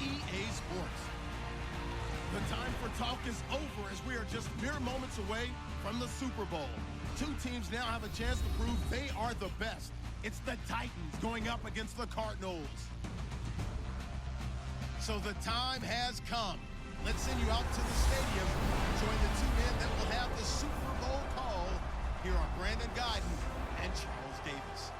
EA Sports. The time for talk is over as we are just mere moments away from the Super Bowl. Two teams now have a chance to prove they are the best. It's the Titans going up against the Cardinals. So the time has come. Let's send you out to the stadium and join the two men that will have the Super Bowl call. Here are Brandon Gaudin and Charles Davis.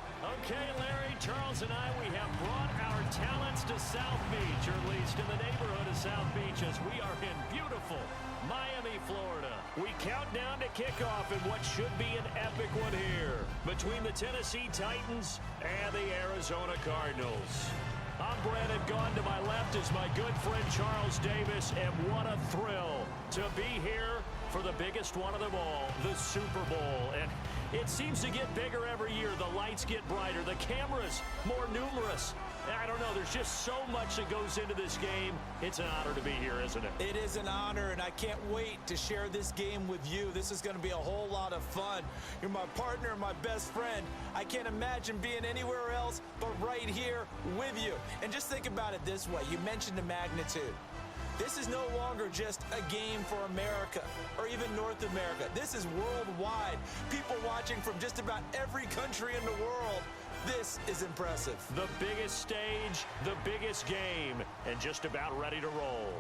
Okay, Larry, Charles and I, we have brought our talents to South Beach, or at least in the neighborhood of South Beach, as we are in beautiful Miami, Florida. We count down to kickoff in what should be an epic one here between the Tennessee Titans and the Arizona Cardinals. I'm Brandon Gaudin. To my left is my good friend Charles Davis, and what a thrill to be here for the biggest one of them all, the Super Bowl. And it seems to get bigger every year. The lights get brighter, the cameras more numerous. I don't know, there's just so much that goes into this game. It's an honor to be here, isn't it? It is an honor, and I can't wait to share this game with you. This is going to be a whole lot of fun. You're my partner, my best friend. I can't imagine being anywhere else but right here with you. And just think about it this way. You mentioned the magnitude. This is no longer just a game for America or even North America. This is worldwide. People watching from just about every country in the world. This is impressive. The biggest stage, the biggest game, and just about ready to roll.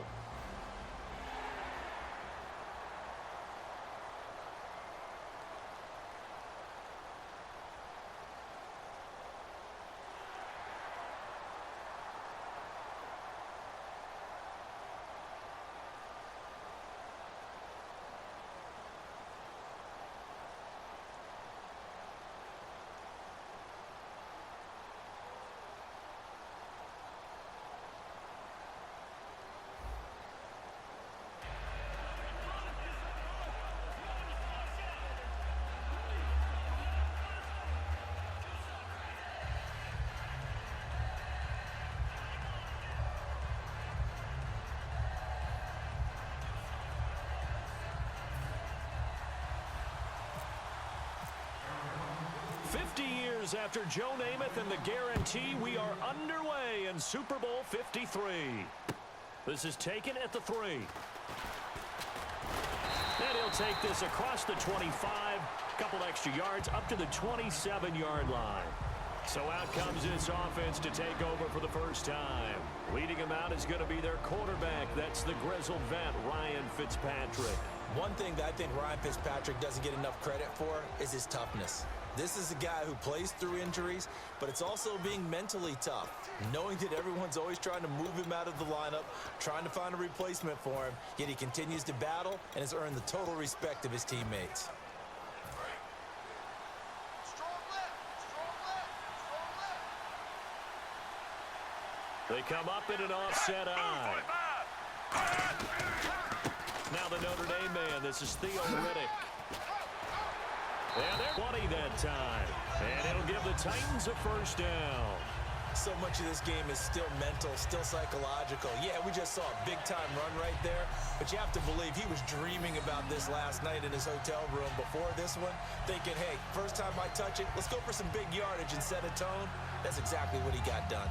After Joe Namath and the guarantee, we are underway in Super Bowl 53. This is taken at the 3. And he'll take this across the 25, couple extra yards up to the 27-yard line. So out comes this offense to take over for the first time. Leading him out is going to be their quarterback. That's the grizzled vet, Ryan Fitzpatrick. One thing that I think Ryan Fitzpatrick doesn't get enough credit for is his toughness. This is a guy who plays through injuries, but it's also being mentally tough, knowing that everyone's always trying to move him out of the lineup, trying to find a replacement for him, yet he continues to battle and has earned the total respect of his teammates. They come up in an offset eye. Now the Notre Dame man, this is Theo Riddick. And they're 20 that time. And it'll give the Titans a first down. So much of this game is still mental, still psychological. Yeah, we just saw a big-time run right there, but you have to believe he was dreaming about this last night in his hotel room before this one, thinking, hey, first time I touch it, let's go for some big yardage and set a tone. That's exactly what he got done.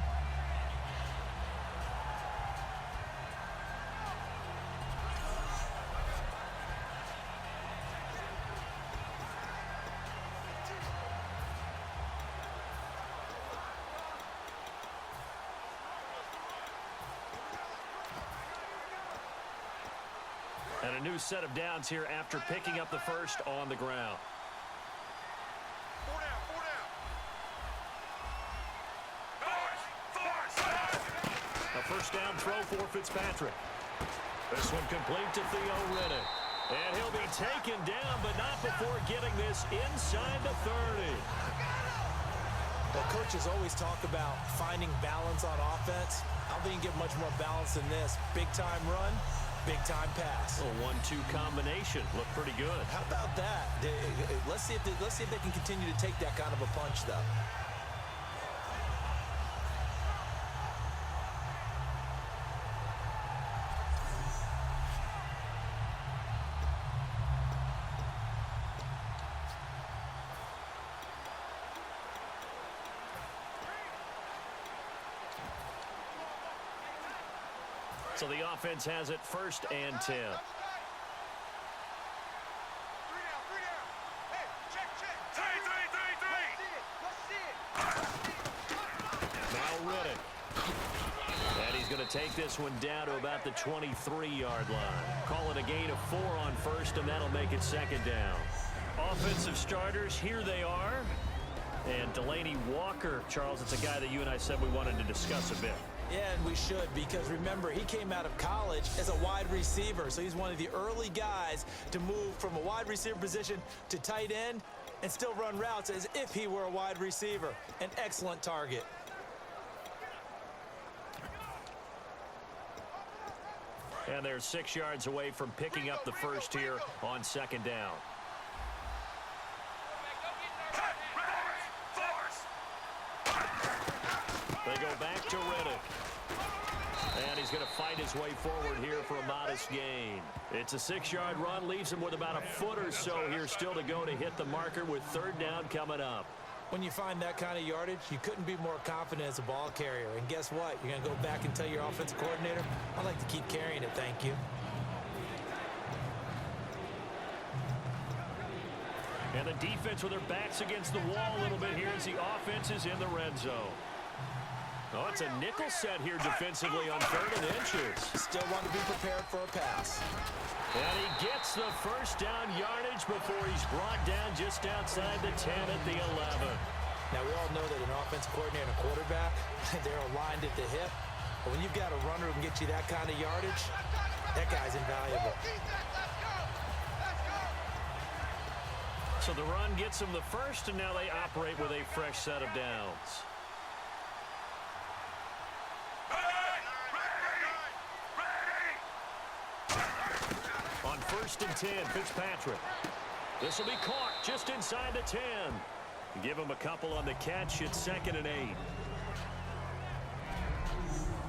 And a new set of downs here after picking up the first on the ground. A first down throw for Fitzpatrick. This one complete to Theo Riddick. And he'll be taken down, but not before getting this inside the 30. Well, coaches always talk about finding balance on offense. I don't think you get much more balance than this. Big-time run, big-time pass. A 1-2 combination. Looked pretty good. How about that? Let's see if they can continue to take that kind of a punch, though. So the offense has it 1st and 10. Now Riddick. And he's going to take this one down to about the 23-yard line. Call it a gain of 4 on 1st, and that'll make it 2nd down. Offensive starters, here they are. And Delanie Walker, Charles, it's a guy that you and I said we wanted to discuss a bit. Yeah, and we should, because remember, he came out of college as a wide receiver, so he's one of the early guys to move from a wide receiver position to tight end and still run routes as if he were a wide receiver. An excellent target. And they're 6 yards away from picking up the first here on 2nd down. They go back to Riddick. And he's going to fight his way forward here for a modest gain. It's a 6-yard run, leaves him with about a foot or so here still to go to hit the marker with 3rd down coming up. When you find that kind of yardage, you couldn't be more confident as a ball carrier. And guess what? You're going to go back and tell your offensive coordinator, I'd like to keep carrying it, thank you. And the defense with their backs against the wall a little bit here as the offense is in the red zone. Oh, it's a nickel set here defensively on 3rd and inches. Still want to be prepared for a pass. And he gets the 1st down yardage before he's brought down just outside the 10 at the 11. Now, we all know that an offensive coordinator and a quarterback, they're aligned at the hip. But when you've got a runner who can get you that kind of yardage, that guy's invaluable. So the run gets them the 1st, and now they operate with a fresh set of downs. On 1st and 10, Fitzpatrick. This will be caught just inside the 10. Give him a couple on the catch. It's 2nd and 8.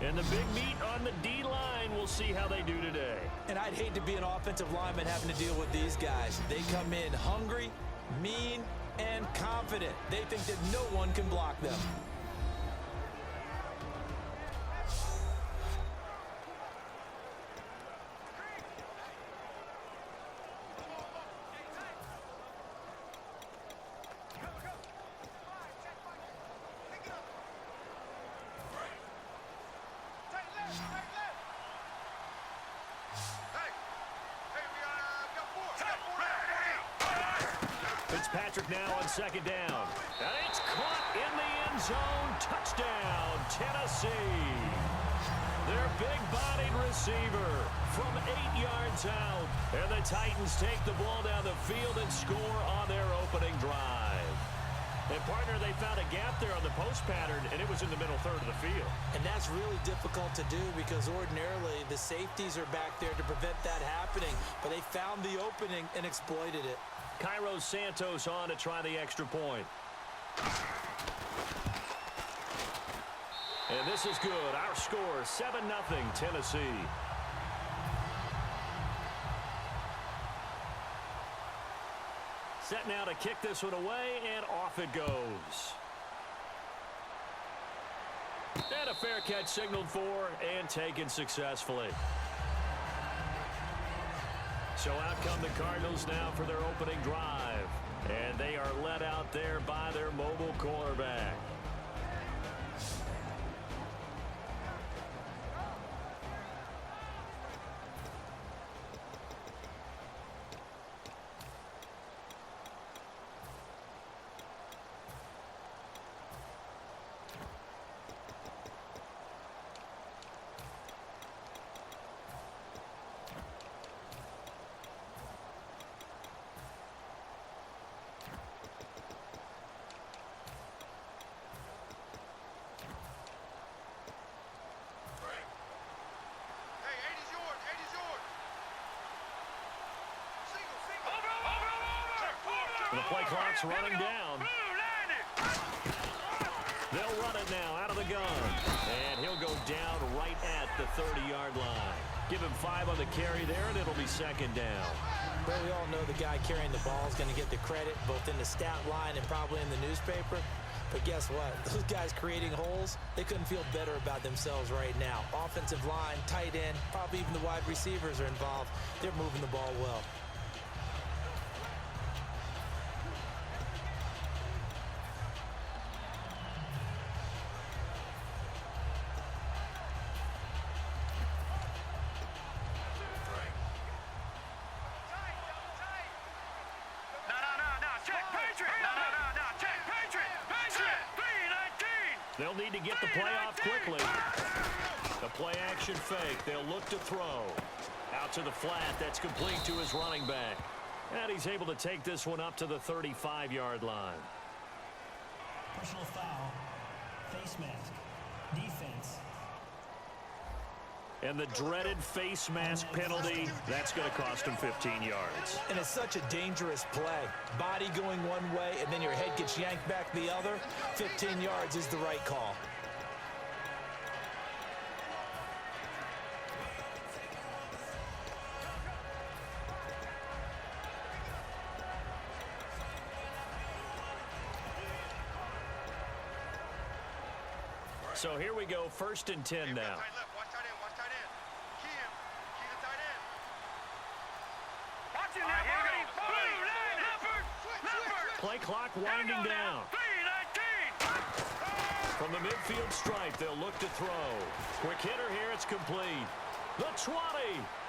And the big meat on the D-line. We'll see how they do today. And I'd hate to be an offensive lineman having to deal with these guys. They come in hungry, mean, and confident. They think that no one can block them. Fitzpatrick now on 2nd down. And it's caught in the end zone. Touchdown, Tennessee. Their big-bodied receiver from 8 yards out. And the Titans take the ball down the field and score on their opening drive. And, partner, they found a gap there on the post pattern, and it was in the middle 3rd of the field. And that's really difficult to do because ordinarily the safeties are back there to prevent that happening. But they found the opening and exploited it. Cairo Santos on to try the extra point. And this is good. Our score, 7-0 Tennessee. Set now to kick this one away, and off it goes. And a fair catch signaled for and taken successfully. So out come the Cardinals now for their opening drive. And they are led out there by their mobile quarterback. The play clock's running down. They'll run it now out of the gun. And he'll go down right at the 30-yard line. Give him 5 on the carry there, and it'll be 2nd down. Well, we all know the guy carrying the ball is going to get the credit both in the stat line and probably in the newspaper. But guess what? Those guys creating holes, they couldn't feel better about themselves right now. Offensive line, tight end, probably even the wide receivers are involved. They're moving the ball well. They'll need to get the play off quickly. The play action fake. They'll look to throw. Out to the flat. That's complete to his running back. And he's able to take this one up to the 35-yard line. Personal foul. Face mask. Defense. And the dreaded face mask penalty, that's going to cost him 15 yards. And it's such a dangerous play. Body going one way, and then your head gets yanked back the other. 15 yards is the right call. So here we go, 1st and 10 now. Play clock winding down. From the midfield stripe, they'll look to throw. Quick hitter here, it's complete. The 20.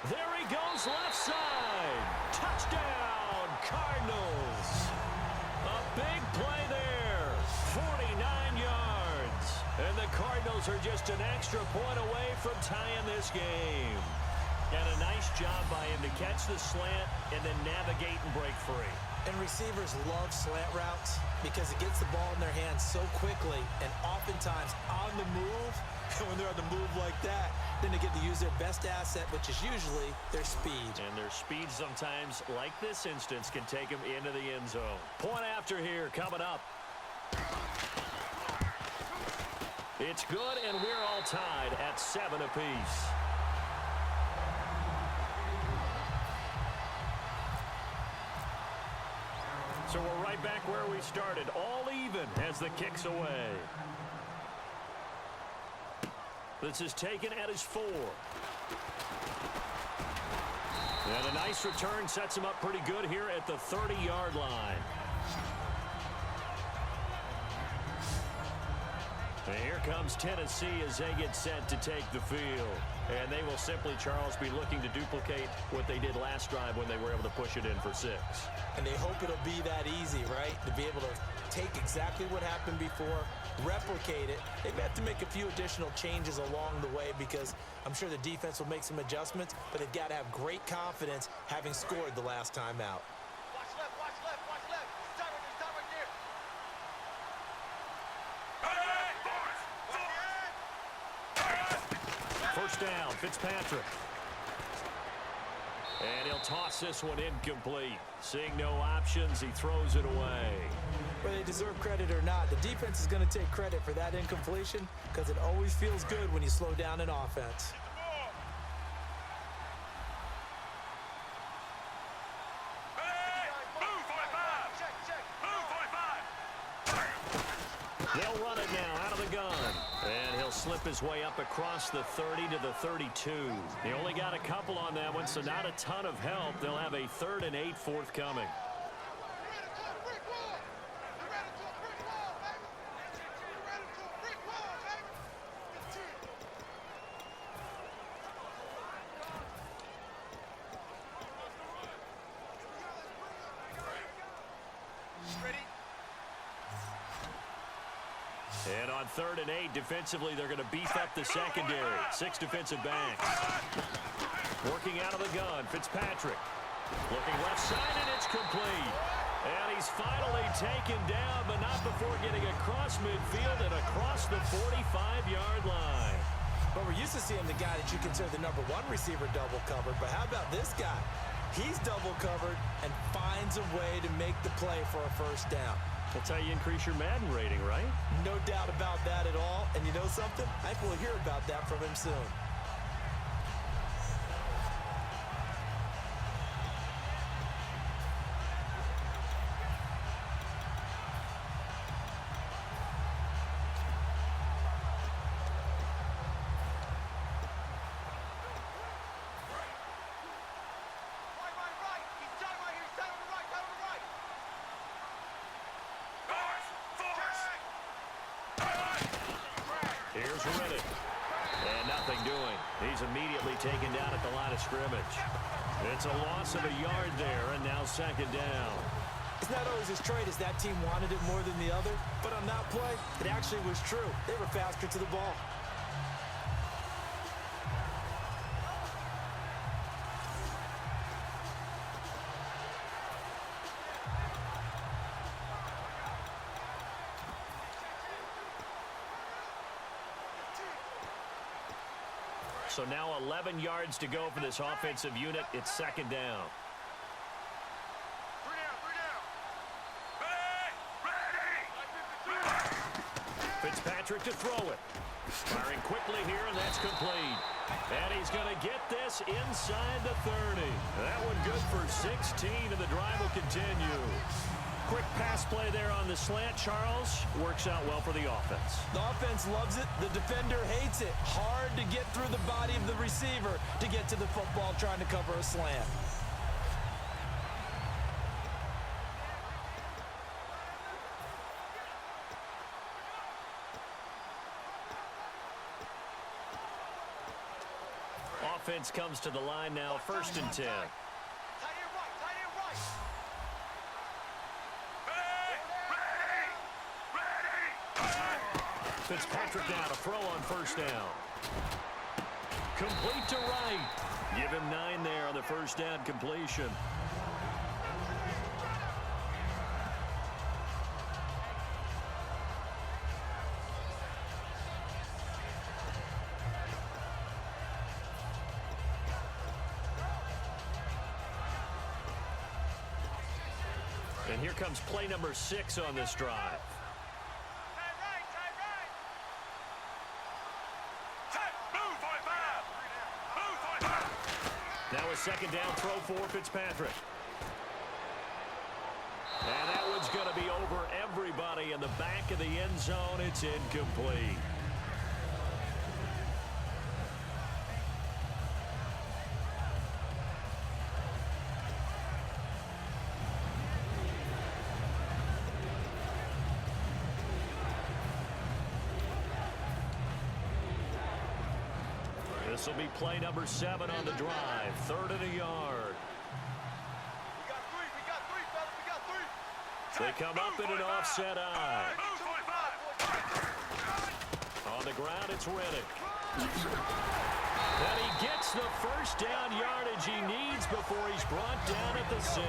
There he goes, left side. Touchdown, Cardinals. A big play there. 49 yards. And the Cardinals are just an extra point away from tying this game. And a nice job by him to catch the slant and then navigate and break free. And receivers love slant routes because it gets the ball in their hands so quickly and oftentimes on the move. And when they're on the move like that, then they get to use their best asset, which is usually their speed. And their speed sometimes, like this instance, can take them into the end zone. Point after here coming up. It's good, and we're all tied at 7 apiece. So we're right back where we started, all even as the kick's away. This is taken at his 4. And a nice return sets him up pretty good here at the 30-yard line. And here comes Tennessee as they get set to take the field. And they will simply, Charles, be looking to duplicate what they did last drive when they were able to push it in for 6. And they hope it'll be that easy, right? To be able to take exactly what happened before, replicate it. They may have to make a few additional changes along the way because I'm sure the defense will make some adjustments, but they've got to have great confidence having scored the last time out. Watch left, watch left, watch left. Stop right there. First down, Fitzpatrick. And he'll toss this one incomplete. Seeing no options, he throws it away. Whether they deserve credit or not, the defense is going to take credit for that incompletion because it always feels good when you slow down an offense. They'll run it now out of the gun. And he'll slip his way up across the 30 to the 32. He only got a couple on that one, so not a ton of help. They'll have a 3rd and 8 forthcoming. And on 3rd and 8, defensively, they're going to beef up the secondary. 6 defensive backs. Working out of the gun, Fitzpatrick. Looking left side, and it's complete. And he's finally taken down, but not before getting across midfield and across the 45-yard line. But we're used to seeing the guy that you consider the #1 receiver double covered. But how about this guy? He's double covered and finds a way to make the play for a first down. That's how you increase your Madden rating, right? No doubt about that at all. And you know something? I think we'll hear about that from him soon. Here's Riddick. And nothing doing. He's immediately taken down at the line of scrimmage. It's a loss of a yard there, and now second down. It's not always as straight as that team wanted it more than the other, but on that play, it actually was true. They were faster to the ball. So now 11 yards to go for this offensive unit. It's second down. Fitzpatrick to throw it. Firing quickly here, and that's complete. And he's going to get this inside the 30. That one good for 16, and the drive will continue. Quick pass play there on the slant, Charles. Works out well for the offense. The offense loves it. The defender hates it. Hard to get through the body of the receiver to get to the football trying to cover a slant. Offense comes to the line now, first and 10. Fitzpatrick now to throw on first down. Complete to right. Give him 9 there on the first down completion. And here comes play number 6 on this drive. Now a second down throw for Fitzpatrick. And that one's going to be over everybody in the back of the end zone. It's incomplete. This will be play number 7 on the drive. 3rd and a yard. We got three, fellas. We got three. They come up in an offset eye. On the ground, it's Riddick. And he gets the first down yardage he needs before he's brought down at the 6.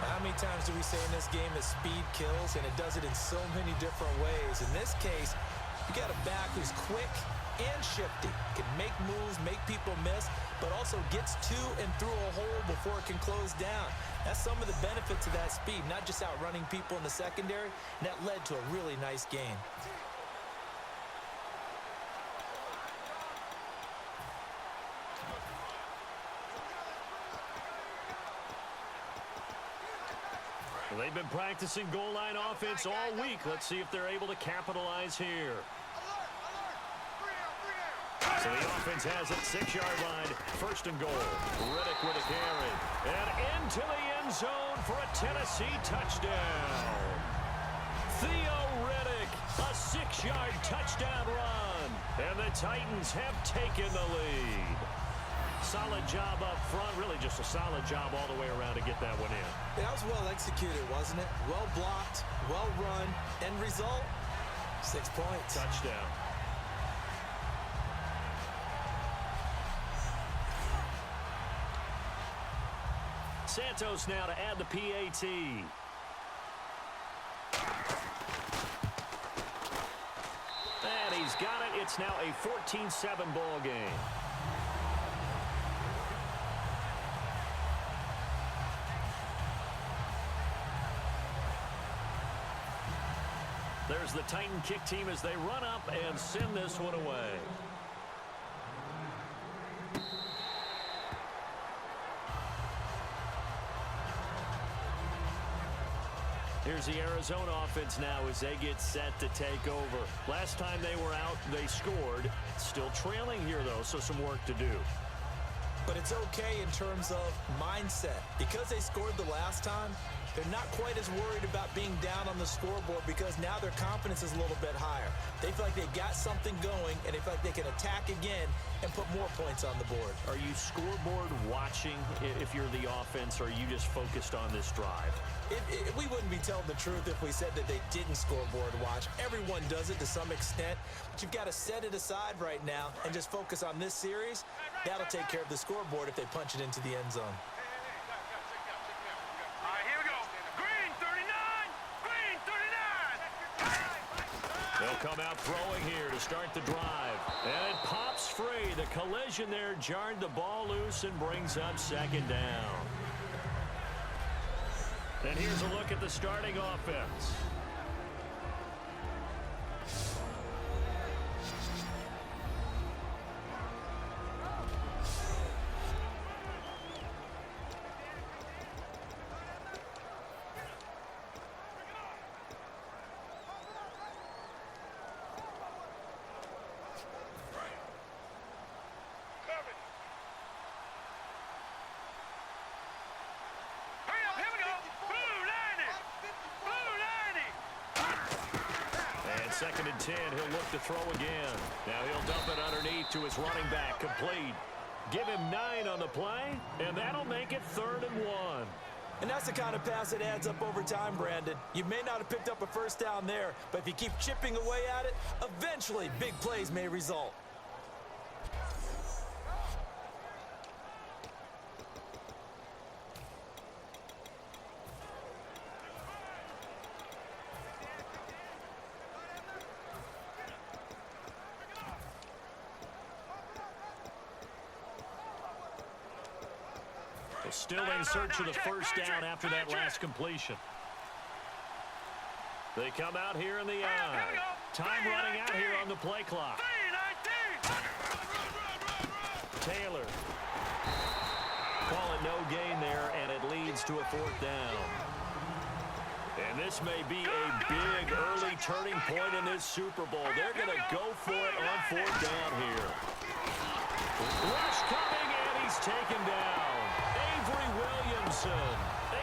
How many times do we say in this game that speed kills, and it does it in so many different ways? In this case, you got a back who's quick and shifty, can make moves, make people miss, but also gets to and through a hole before it can close down. That's some of the benefits of that speed, not just outrunning people in the secondary, and that led to a really nice game. Well, they've been practicing goal line offense all week. Let's see if they're able to capitalize here. So the offense has it, 6-yard line, 1st and goal. Riddick with a carry. And into the end zone for a Tennessee touchdown. Theo Riddick, a 6-yard touchdown run. And the Titans have taken the lead. Solid job up front, really just a solid job all the way around to get that one in. That was well executed, wasn't it? Well blocked, well run. End result, 6 points. Touchdown. Santos now to add the PAT. And he's got it. It's now a 14-7 ball game. There's the Titan kick team as they run up and send this one away. Here's the Arizona offense now as they get set to take over. Last time they were out, they scored. Still trailing here, though, so some work to do. But it's okay in terms of mindset. Because they scored the last time, they're not quite as worried about being down on the scoreboard because now their confidence is a little bit higher. They feel like they got something going, and they feel like they can attack again and put more points on the board. Are you scoreboard watching if you're the offense, or are you just focused on this drive? We wouldn't be telling the truth if we said that they didn't scoreboard watch. Everyone does it to some extent, but you've got to set it aside right now and just focus on this series. That'll take care of the scoreboard if they punch it into the end zone. All right, here we go. Green 39! Green 39! They'll come out throwing here to start the drive. And it pops free. The collision there jarred the ball loose and brings up second down. And here's a look at the starting offense. Second and 10, he'll look to throw again. Now he'll dump it underneath to his running back, complete. Give him 9 on the play, and that'll make it 3rd and 1. And that's the kind of pass that adds up over time, Brandon. You may not have picked up a first down there, but if you keep chipping away at it, eventually big plays may result. Still in search of the first down after that last completion. They come out here in the eye. Time running out here on the play clock. Taylor. Call it no gain there, and it leads to a 4th down. And this may be a big early turning point in this Super Bowl. They're going to go for it on 4th down here. Rush coming, and he's taken down. Avery Williamson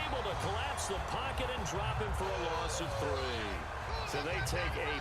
able to collapse the pocket and drop him for a loss of 3. So they take a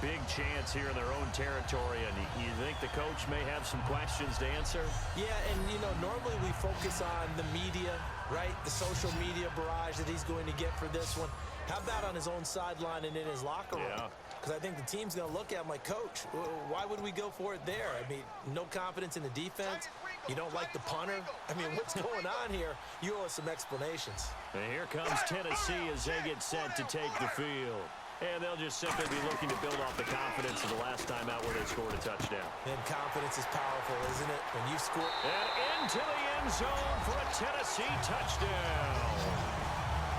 big chance here in their own territory, and you think the coach may have some questions to answer? Yeah, and, normally we focus on the media, right? The social media barrage that he's going to get for this one. How about on his own sideline and in his locker room? Yeah. Because I think the team's going to look at him like, Coach, why would we go for it there? I mean, no confidence in the defense. You don't like the punter? I mean, what's going on here? You owe us some explanations. And here comes Tennessee as they get set to take the field. And they'll just simply be looking to build off the confidence of the last time out where they scored a touchdown. And confidence is powerful, isn't it? When you score. And into the end zone for a Tennessee touchdown.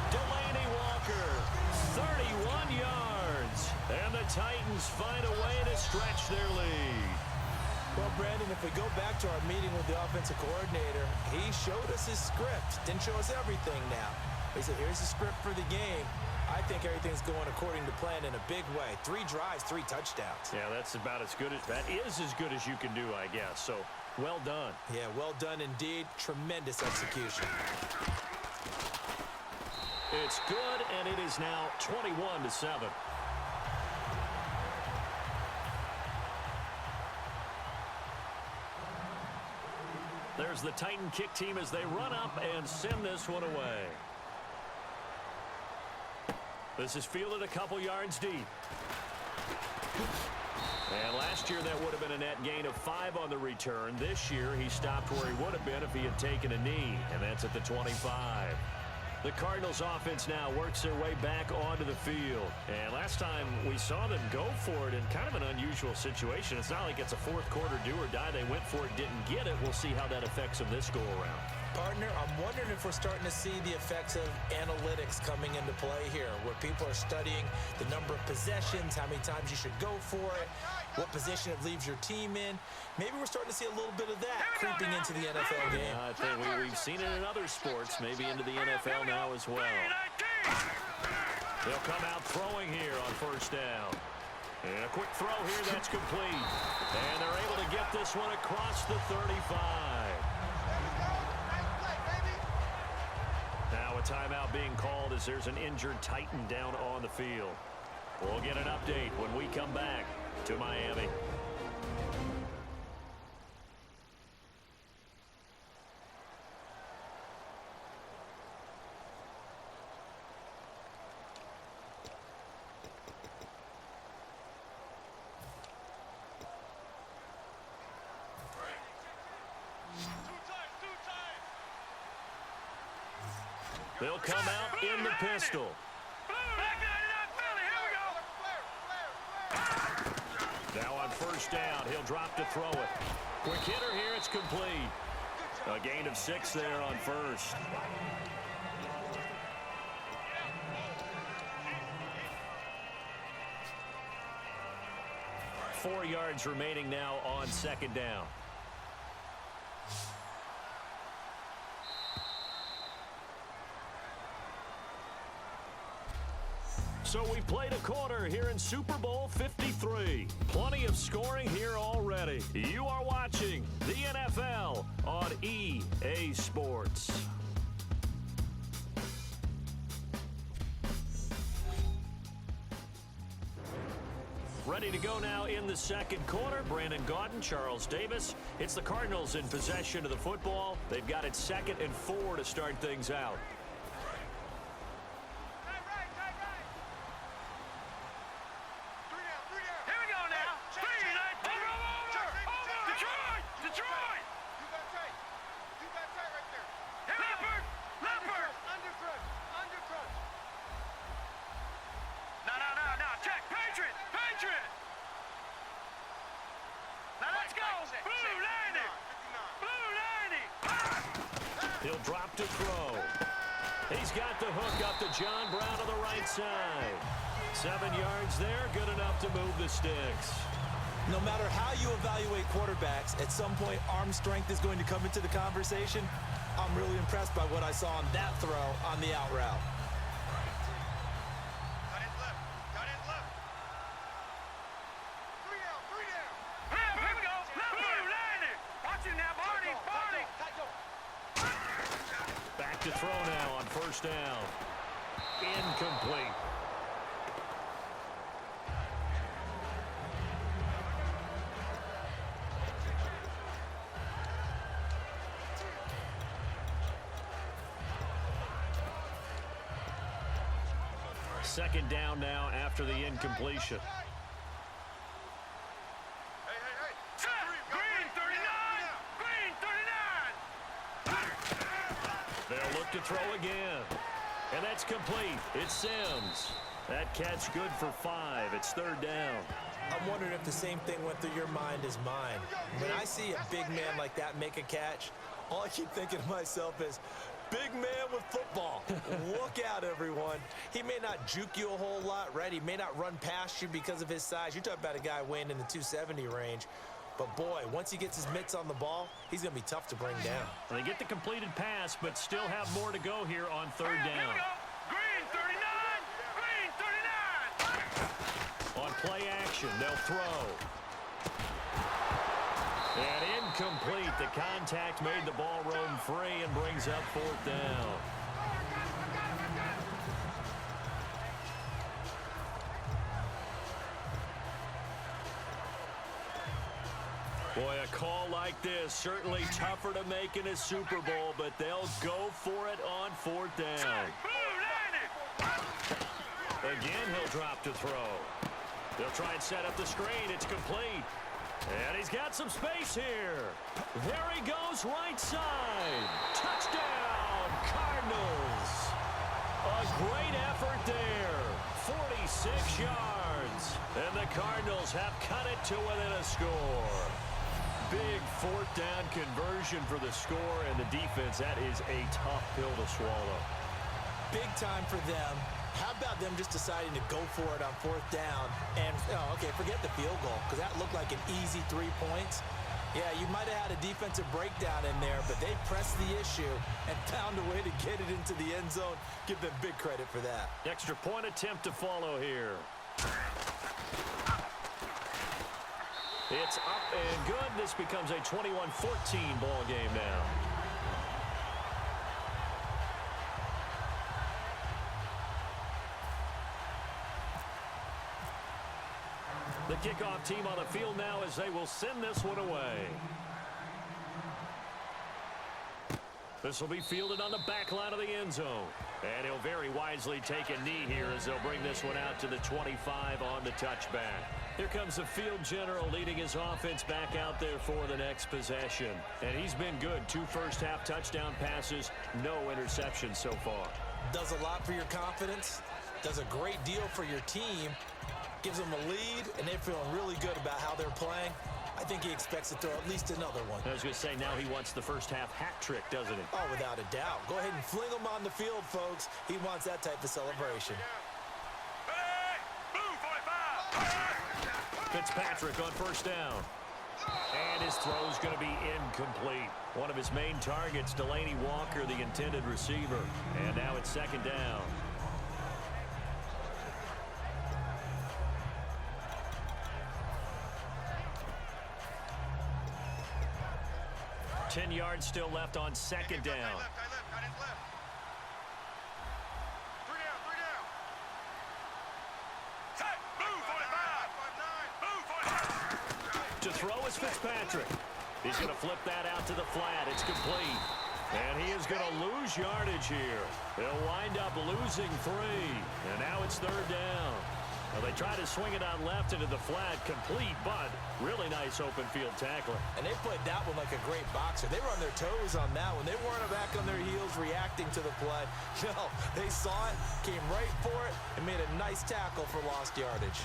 Delaney Walker, 31 yards. And the Titans find a way to stretch their lead. Well, Brandon, if we go back to our meeting with the offensive coordinator, he showed us his script. Didn't show us everything now. He said, here's the script for the game. I think everything's going according to plan in a big way. 3 drives, 3 touchdowns. Yeah, that's about as good as that is as good as you can do, I guess. So, well done. Yeah, well done indeed. Tremendous execution. It's good, and it is now 21-7. There's the Titan kick team as they run up and send this one away. This is fielded a couple yards deep. And last year that would have been a net gain of 5 on the return. This year he stopped where he would have been if he had taken a knee, and that's at the 25. The Cardinals offense now works their way back onto the field. And last time we saw them go for it in kind of an unusual situation. It's not like it's a fourth quarter do or die. They went for it, didn't get it. We'll see how that affects them this go around. Partner, I'm wondering if we're starting to see the effects of analytics coming into play here, where people are studying the number of possessions, how many times you should go for it, what position it leaves your team in. Maybe we're starting to see a little bit of that creeping into the NFL game. I think we've seen it in other sports, maybe into the NFL now as well. They'll come out throwing here on first down. And a quick throw here, that's complete. And they're able to get this one across the 35. Now a timeout being called as there's an injured Titan down on the field. We'll get an update when we come back to Miami. They'll come out in the pistol. Now on first down, he'll drop to throw it. Quick hitter here, it's complete. A gain of 6 there on first. Four yards remaining now on second down. So we played a quarter here in Super Bowl 53. Plenty of scoring here already. You are watching the NFL on EA Sports. Ready to go now in the second quarter. Brandon Gaudin, Charles Davis. It's the Cardinals in possession of the football. They've got it 2nd and 4 to start things out. He'll drop to throw. He's got the hook up to John Brown to the right side. 7 yards there, good enough to move the sticks. No matter how you evaluate quarterbacks, at some point arm strength is going to come into the conversation. I'm really impressed by what I saw on that throw on the out route. Back to throw now on first down. Incomplete. Second down now after the incompletion. They'll look to throw again. And that's complete. It's Sims. That catch good for 5. It's 3rd down. I'm wondering if the same thing went through your mind as mine. When I see a big man like that make a catch, all I keep thinking to myself is, big man with football. Look out, everyone. He may not juke you a whole lot, right? He may not run past you because of his size. You're talking about a guy weighing in the 270 range. But, boy, once he gets his mitts on the ball, he's going to be tough to bring down. They get the completed pass, but still have more to go here on 3rd down. Green 39! On play action, they'll throw. And incomplete. The contact made the ball roam free and brings up 4th down. Boy, a call like this, certainly tougher to make in a Super Bowl, but they'll go for it on 4th down. Again, he'll drop to throw. They'll try and set up the screen. It's complete. And he's got some space here. There he goes, right side. Touchdown, Cardinals. A great effort there. 46 yards. And the Cardinals have cut it to within a score. Big 4th down conversion for the score, and the defense, that is a tough pill to swallow. Big time for them. How about them just deciding to go for it on 4th down? And, okay, forget the field goal, because that looked like an easy 3 points. Yeah, you might have had a defensive breakdown in there, but they pressed the issue and found a way to get it into the end zone. Give them big credit for that. Extra point attempt to follow here. It's up and good. This becomes a 21-14 ball game now. The kickoff team on the field now as they will send this one away. This will be fielded on the back line of the end zone. And he'll very wisely take a knee here as they'll bring this one out to the 25 on the touchback. Here comes the field general leading his offense back out there for the next possession. And he's been good. 2 first-half touchdown passes, no interceptions so far. Does a lot for your confidence, does a great deal for your team, gives them a lead, and they're feeling really good about how they're playing. I think he expects to throw at least another one. I was going to say, now he wants the first-half hat trick, doesn't he? Oh, without a doubt. Go ahead and fling him on the field, folks. He wants that type of celebration. Fitzpatrick on first down. And his throw is going to be incomplete. One of his main targets, Delaney Walker, the intended receiver. And now it's second down. Ten yards still left on second down. I didn't left. 3 down. Set. Move, 45. To throw is Fitzpatrick. He's going to flip that out to the flat. It's complete. And he is going to lose yardage here. They'll wind up losing 3. And now it's third down. Well, they try to swing it on left into the flat, complete, but really nice open field tackling. And they played that one like a great boxer. They were on their toes on that one. They weren't back on their heels reacting to the play. No, they saw it, came right for it, and made a nice tackle for lost yardage.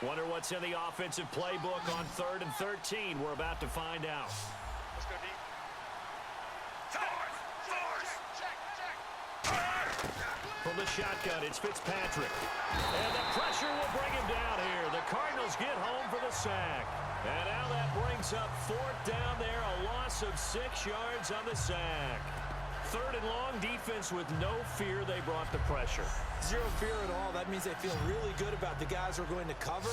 Wonder what's in the offensive playbook on 3rd and 13. We're about to find out. Let's go deep. From the shotgun, it's Fitzpatrick. And the pressure will bring him down here. The Cardinals get home for the sack. And now that brings up 4th down there, a loss of 6 yards on the sack. 3rd and long, defense with no fear. They brought the pressure. Zero fear at all. That means they feel really good about the guys who are going to cover.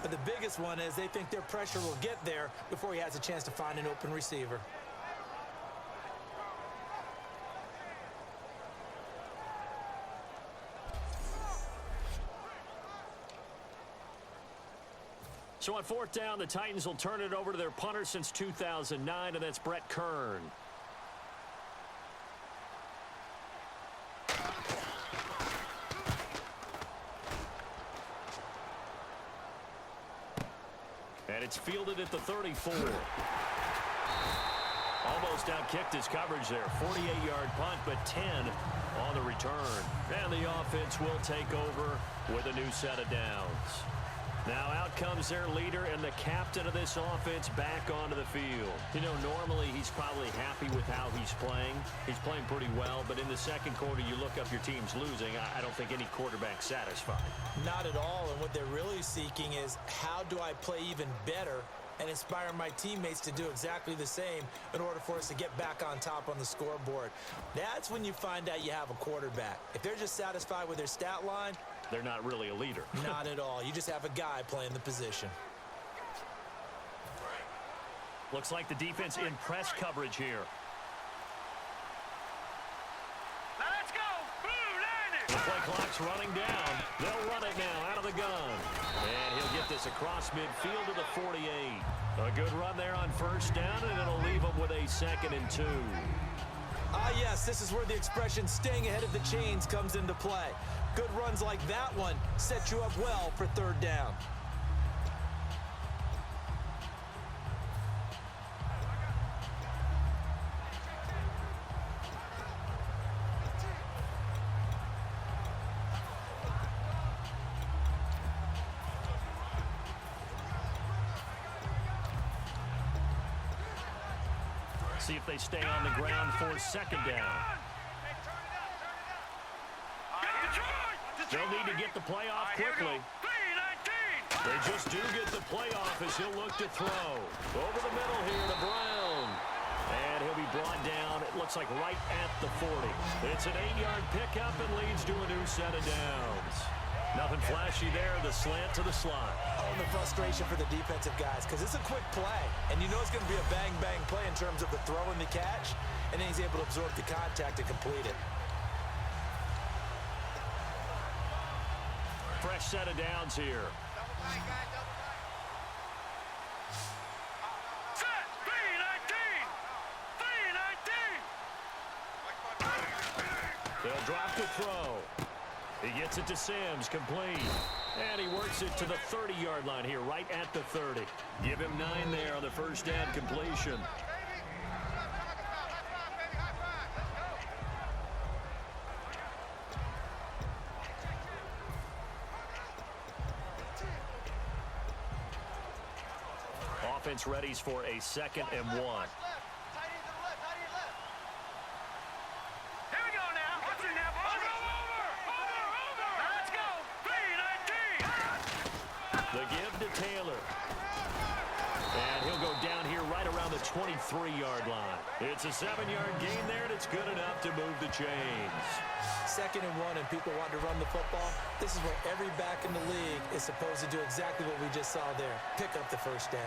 But the biggest one is they think their pressure will get there before he has a chance to find an open receiver. So on 4th down, the Titans will turn it over to their punter since 2009, and that's Brett Kern. And it's fielded at the 34. Almost outkicked his coverage there. 48-yard punt, but 10 on the return. And the offense will take over with a new set of downs. Now out comes their leader and the captain of this offense back onto the field. You know, normally he's probably happy with how he's playing. He's playing pretty well, but in the second quarter, you look up your team's losing. I don't think any quarterback's satisfied. Not at all, and what they're really seeking is how do I play even better and inspire my teammates to do exactly the same in order for us to get back on top on the scoreboard. That's when you find out you have a quarterback. If they're just satisfied with their stat line, they're not really a leader. Not at all. You just have a guy playing the position. Looks like the defense in press coverage here. Now let's go. Blue landed. The play clock's running down. They'll run it now out of the gun. And he'll get this across midfield to the 48. A good run there on first down, and it'll leave him with a 2nd and 2. Ah, yes, this is where the expression staying ahead of the chains comes into play. Good runs like that one set you up well for 3rd down. See if they stay on the ground for 2nd down. They'll need to get the play off quickly. They just do get the play off as he'll look to throw. Over the middle here to Brown. And he'll be brought down, it looks like right at the 40. It's an 8-yard pickup and leads to a new set of downs. Nothing flashy there, the slant to the slot. Oh, and the frustration for the defensive guys, because it's a quick play, and you know it's going to be a bang-bang play in terms of the throw and the catch, and then he's able to absorb the contact and complete it. Fresh set of downs here. Double tight, guys, double tight. Set, B-19! B-19! They'll drop the throw. He gets it to Sims, complete. And he works it to the 30-yard line here, right at the 30. Give him 9 there on the first down completion. Offense readies for a 2nd and 1. Here we go now. What's in there, boys? Over! Let's go! B-19! The give to Taylor. And he'll go down here right around the 23-yard line. It's a 7-yard gain there, and it's good enough to move the chains. 2nd and 1, and people want to run the football. This is where every back in the league is supposed to do exactly what we just saw there. Pick up the first down.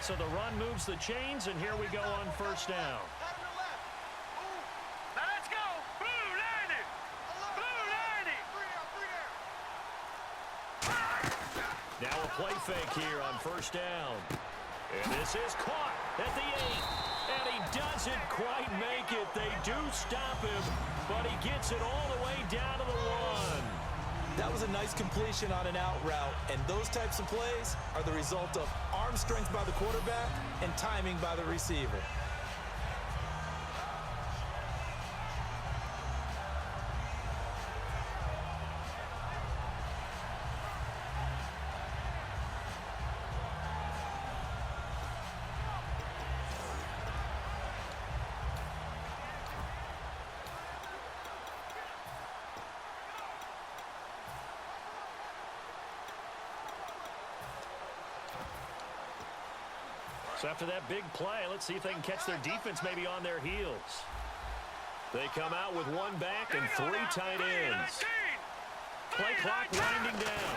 So the run moves the chains, and here we go on first down. Let's go! Blue 90! Blue 90! Now a play fake here on first down. And this is caught at the 8. And he doesn't quite make it. They do stop him, but he gets it all the way down to the 1. That was a nice completion on an out route, and those types of plays are the result of arm strength by the quarterback and timing by the receiver. So after that big play, let's see if they can catch their defense maybe on their heels. They come out with 1 back and 3 tight ends. Play clock winding down.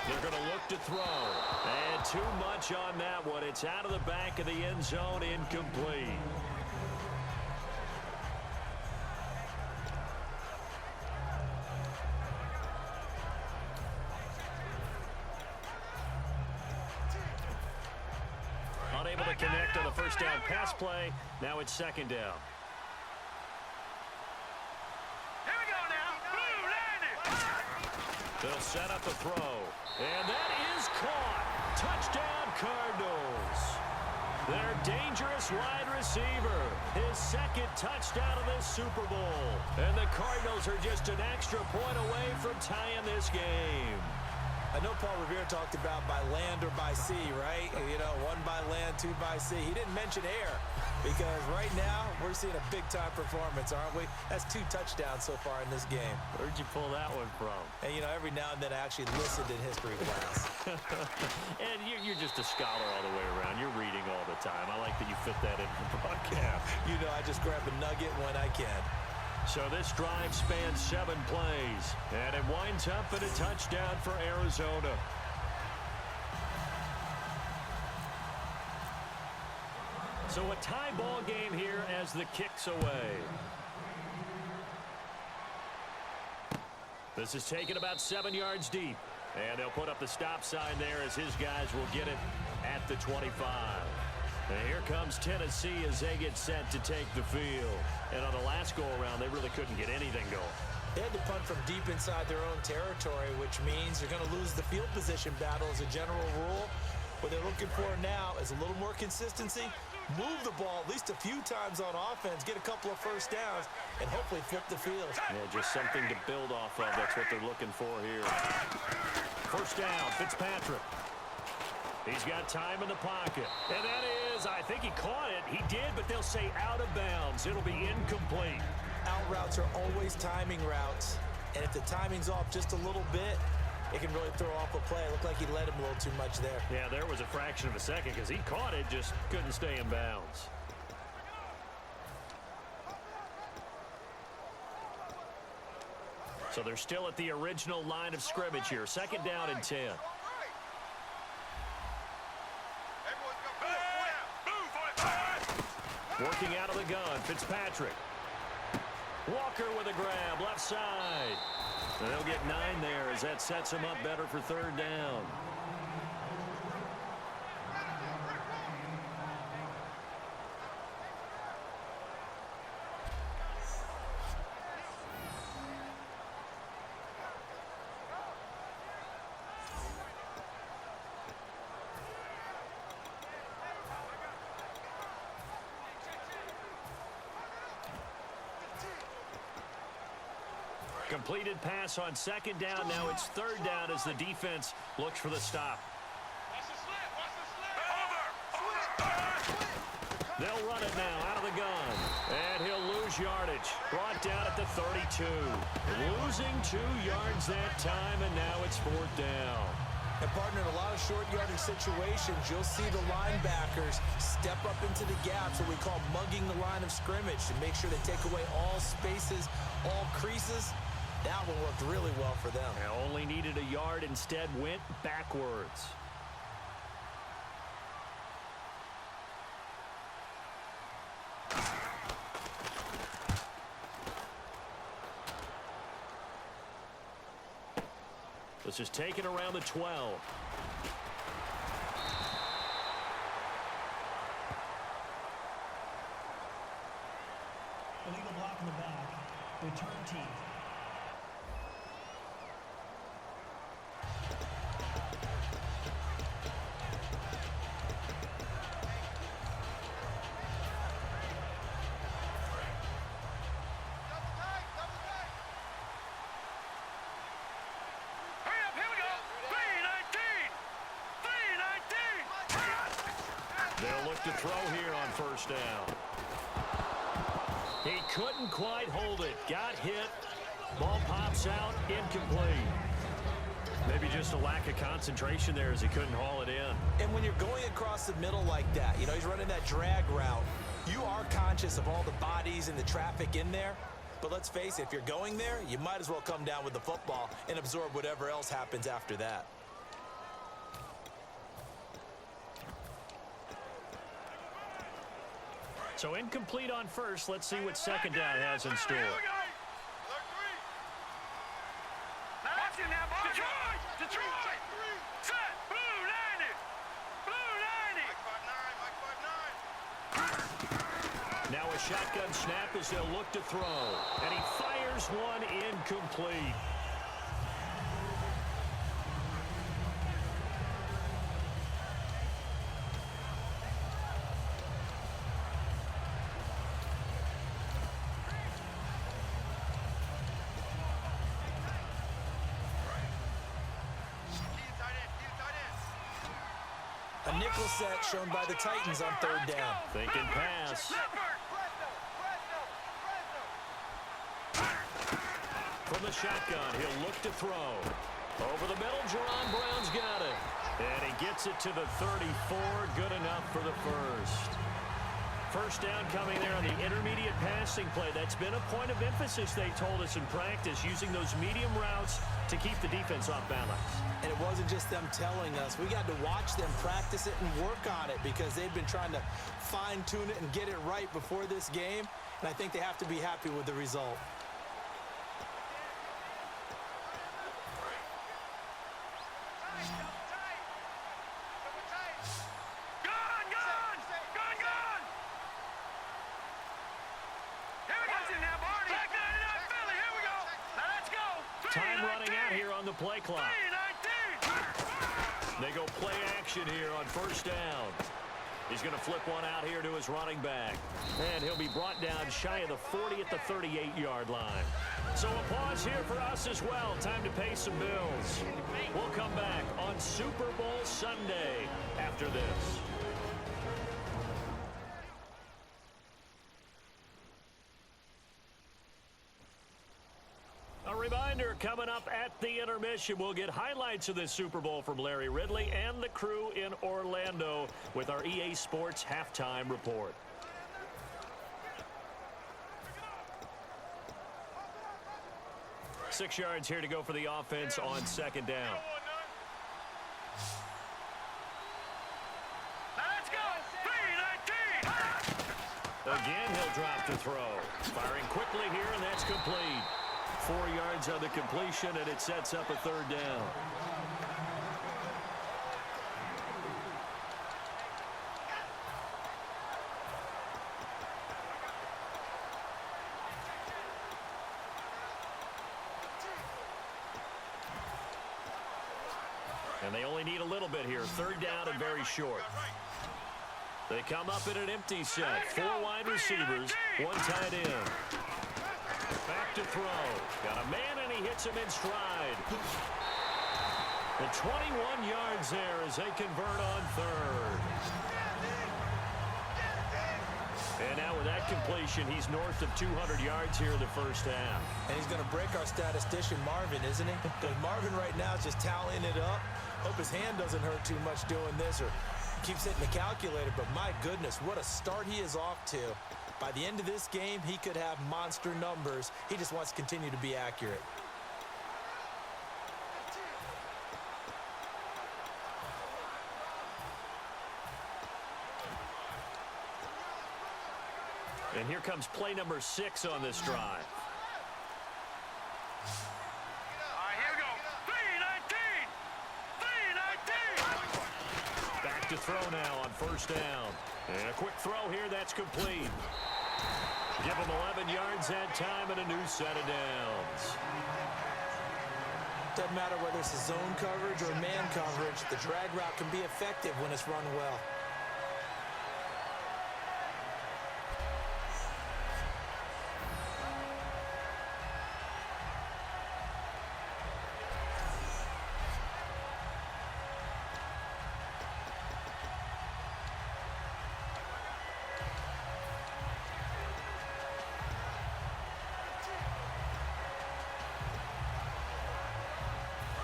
They're going to look to throw. And too much on that one. It's out of the back of the end zone, incomplete. Unable to connect on the first down pass play. Now it's 2nd down. Here we go now. Blue 90! They'll set up the throw. And that is caught. Touchdown, Cardinals. Their dangerous wide receiver. His 2nd touchdown of this Super Bowl. And the Cardinals are just an extra point away from tying this game. I know Paul Revere talked about by land or by sea, right? You know, 1 by land, 2 by sea. He didn't mention air because right now we're seeing a big-time performance, aren't we? That's 2 touchdowns so far in this game. Where'd you pull that one from? And, you know, every now and then I actually listened in history class. And you're just a scholar all the way around. You're reading all the time. I like that you fit that in the broadcast. You know, I just grab a nugget when I can. So this drive spans 7 plays, and it winds up in a touchdown for Arizona. So a tie ball game here as the kick's away. This is taken about 7 yards deep, and they'll put up the stop sign there as his guys will get it at the 25. And here comes Tennessee as they get set to take the field. And on the last go-around, they really couldn't get anything going. They had to punt from deep inside their own territory, which means they're going to lose the field position battle as a general rule. What they're looking for now is a little more consistency, move the ball at least a few times on offense, get a couple of first downs, and hopefully flip the field. Yeah, just something to build off of. That's what they're looking for here. First down, Fitzpatrick. He's got time in the pocket. And that is, I think he caught it. He did, but they'll say out of bounds. It'll be incomplete. Out routes are always timing routes. And if the timing's off just a little bit, it can really throw off a play. It looked like he led him a little too much there. Yeah, there was a fraction of a second because he caught it, just couldn't stay in bounds. So they're still at the original line of scrimmage here. Second down and 10. Working out of the gun, Fitzpatrick. Walker with a grab, left side. And they'll get 9 there as that sets him up better for third down. Completed pass on second down. Now it's third down as the defense looks for the stop. They'll run it now out of the gun. And he'll lose yardage. Brought down at the 32. Losing 2 yards that time, and now it's fourth down. And, partner, in a lot of short yardage situations, you'll see the linebackers step up into the gaps, what we call mugging the line of scrimmage, to make sure they take away all spaces, all creases. That one worked really well for them. Only needed a yard, instead went backwards. This is taken around the 12. Illegal block in the back. Return team. They'll look to throw here on first down. He couldn't quite hold it. Got hit. Ball pops out. Incomplete. Maybe just a lack of concentration there as he couldn't haul it in. And when you're going across the middle like that, you know, he's running that drag route, you are conscious of all the bodies and the traffic in there. But let's face it, if you're going there, you might as well come down with the football and absorb whatever else happens after that. So incomplete on first. Let's see what second down has in store. Detroit! Set! Blue 90! Now a shotgun snap as they'll look to throw. And he fires one incomplete. A nickel set shown by the Titans on third down. Thinking pass. From the shotgun, he'll look to throw. Over the middle, Jerron Brown's got it. And he gets it to the 34. Good enough for the first. First down coming there on the intermediate passing play. That's been a point of emphasis, they told us in practice, using those medium routes to keep the defense off balance. And it wasn't just them telling us. We got to watch them practice it and work on it because they've been trying to fine-tune it and get it right before this game. And I think they have to be happy with the result. Time running out here on the play clock. They go play action here on first down. He's going to flip one out here to his running back. And he'll be brought down shy of the 40 at the 38-yard line. So a pause here for us as well. Time to pay some bills. We'll come back on Super Bowl Sunday after this. A reminder reminder, coming up at the intermission, we'll get highlights of this Super Bowl from Larry Ridley and the crew in Orlando with our EA Sports Halftime Report. Six yards here to go for the offense on second down. Let's go. 3-19. Again, he'll drop to throw. Firing quickly here, and that's complete. 4 yards on the completion, and it sets up a third down. And they only need a little bit here. Third down and very short. They come up in an empty set. 4 wide receivers, 1 tight end. Back to throw. Got a man, and he hits him in stride. The 21 yards there as they convert on third. And now with that completion, he's north of 200 yards here in the first half. And he's going to break our statistician Marvin, isn't he? Because Marvin right now is just tallying it up. Hope his hand doesn't hurt too much doing this or keeps hitting the calculator. But my goodness, what a start he is off to. By the end of this game, he could have monster numbers. He just wants to continue to be accurate. And here comes play number 6 on this drive. All right, here we go. 3-19. Back to throw now on first down. And a quick throw here, that's complete. Give him 11 yards that time and a new set of downs. Doesn't matter whether it's a zone coverage or man coverage, the drag route can be effective when it's run well.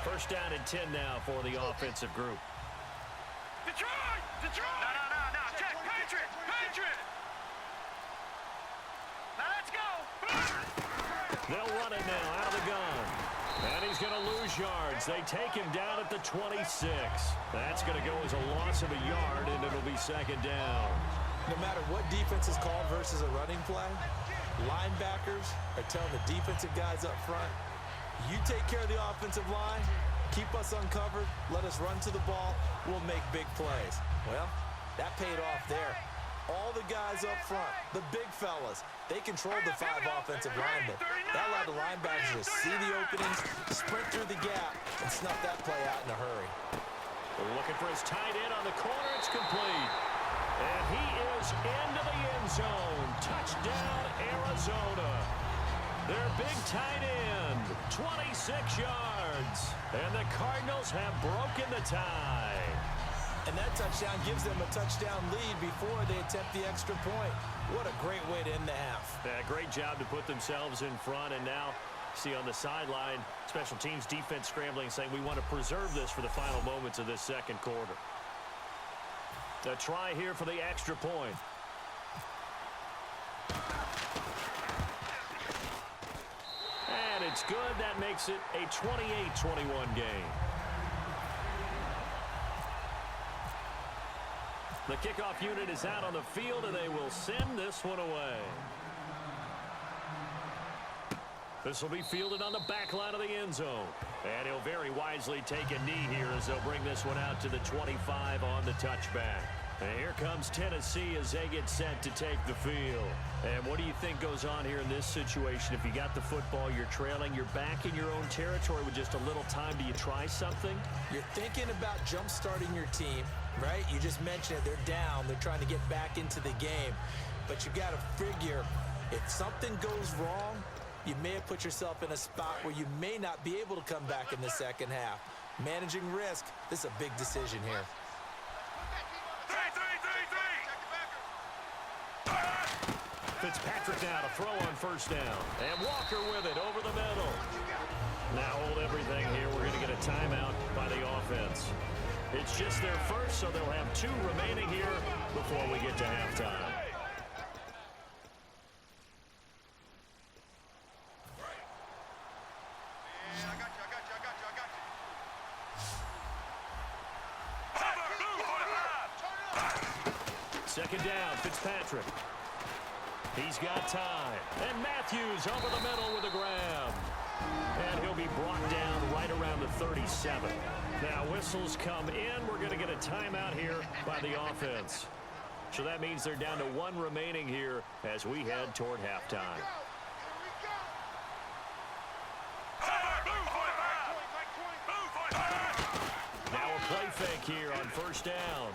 First down and 10 now for the offensive group. Detroit! Detroit! No. Check. Patriot! Patriot! Now let's go! They'll run it now out of the gun. And he's going to lose yards. They take him down at the 26. That's going to go as a loss of a yard, and it'll be second down. No matter what defense is called versus a running play, linebackers are telling the defensive guys up front, you take care of the offensive line, keep us uncovered, let us run to the ball, we'll make big plays. Well, that paid off there. All the guys up front, the big fellas, they controlled the 5 offensive linemen. That allowed the linebackers to see the openings, sprint through the gap, and snuff that play out in a hurry. Looking for his tight end on the corner. It's complete. And he is into the end zone. Touchdown, Arizona. Their big tight end, 26 yards. And the Cardinals have broken the tie. And that touchdown gives them a touchdown lead before they attempt the extra point. What a great way to end the half. Yeah, great job to put themselves in front. And now, see on the sideline, special teams defense scrambling, saying we want to preserve this for the final moments of this second quarter. A try here for the extra point. And it's good. That makes it a 28-21 game. The kickoff unit is out on the field, and they will send this one away. This will be fielded on the back line of the end zone. And he'll very wisely take a knee here as they'll bring this one out to the 25 on the touchback. And here comes Tennessee as they get set to take the field. And what do you think goes on here in this situation? If you got the football, you're trailing, you're back in your own territory with just a little time. Do you try something? You're thinking about jump-starting your team, right? You just mentioned it. They're down. They're trying to get back into the game. But you got to figure, if something goes wrong, you may have put yourself in a spot where you may not be able to come back in the second half. Managing risk, this is a big decision here. Fitzpatrick now to throw on first down. And Walker with it over the middle. Now hold everything here. We're going to get a timeout by the offense. It's just their first, so they'll have 2 remaining here before we get to halftime. Second down, Fitzpatrick. He's got time. And Matthews over the middle with a grab. And he'll be brought down right around the 37. Now whistles come in. We're going to get a timeout here by the offense. So that means they're down to 1 remaining here as we head toward halftime. Now a play fake here on first down.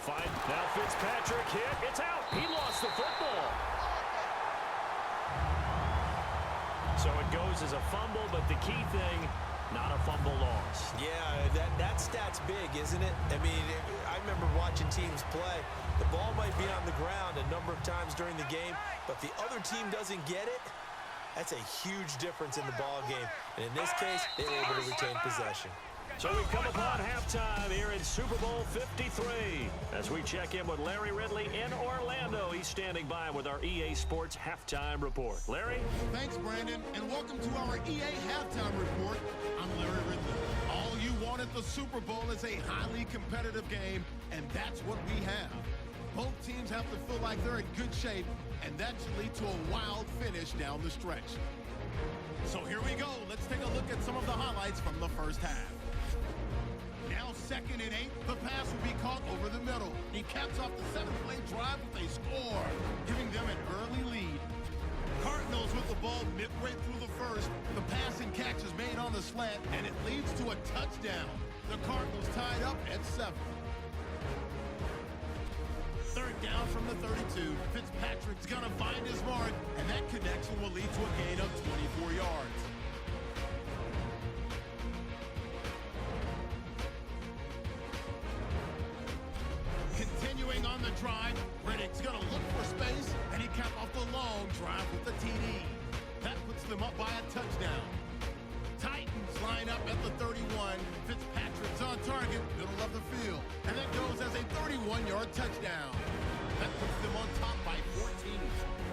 Now Fitzpatrick hit. It's out. He lost the football. So it goes as a fumble, but the key thing, not a fumble loss. Yeah, that stat's big, isn't it? I mean, I remember watching teams play. The ball might be on the ground a number of times during the game, but the other team doesn't get it. That's a huge difference in the ball game. And in this case, they were able to retain possession. So we've come upon halftime here in Super Bowl 53. As we check in with Larry Ridley in Orlando. He's standing by with our EA Sports Halftime Report. Larry? Thanks, Brandon, and welcome to our EA Halftime Report. I'm Larry Ridley. All you want at the Super Bowl is a highly competitive game, and that's what we have. Both teams have to feel like they're in good shape, and that should lead to a wild finish down the stretch. So here we go. Let's take a look at some of the highlights from the first half. Now 2nd and 8, the pass will be caught over the middle. He caps off the 7-play drive with a score, giving them an early lead. Cardinals with the ball midway through the first. The pass and catch is made on the slant, and it leads to a touchdown. The Cardinals tied up at 7. 3rd down from the 32. Fitzpatrick's going to find his mark, and that connection will lead to a gain of 24 yards. Continuing on the drive, Riddick's going to look for space, and he capped off the long drive with the TD. That puts them up by a touchdown. Titans line up at the 31. Fitzpatrick's on target, middle of the field. And that goes as a 31-yard touchdown. That puts them on top by 14.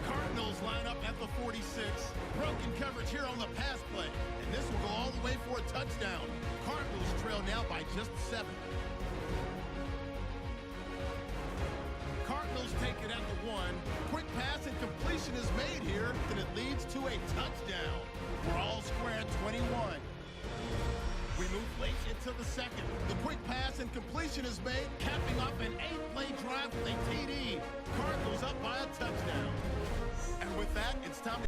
Cardinals line up at the 46. Broken coverage here on the pass play. And this will go all the way for a touchdown. Cardinals trail now by just 7. Cardinals take it at the 1. Quick pass and completion is made here, and it leads to a touchdown. We're all square at 21. We move late into the 2nd. The quick pass and completion is made, capping off an 8-play drive with a TD. Cardinals up by a touchdown. And with that, it's time to